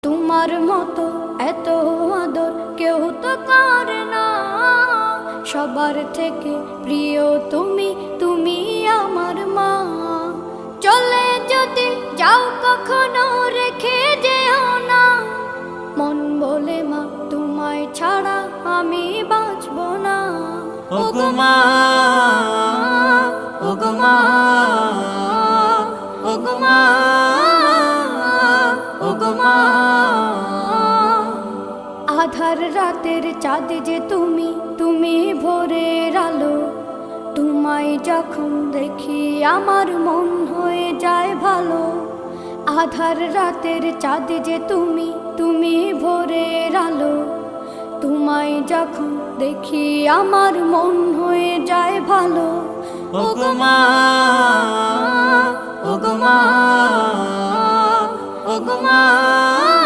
তোমার মতো এত আদর কেউ তো করে না। সবার থেকে প্রিয় তুমি, তুমি আমার মা। চলে যদি যাও কখনো রেখে যেও না, মন বলে মা তোমায় ছাড়া আমি বাঁচব না। ওগো মা, ওগো মা, ওগো মা, ওগো মা। আধার রাতের চাঁদ যে তুমি, তুমি ভোরের আলো। তোমায় যখন দেখি আমার মন হয়ে যায় ভালো। আধার রাতের চাঁদ যে তুমি, তুমি ভোরের আলো। তোমায় যখন দেখি আমার মন হয়ে যায় ভালো। ওগো মা, ওগো মা, ওগো মা।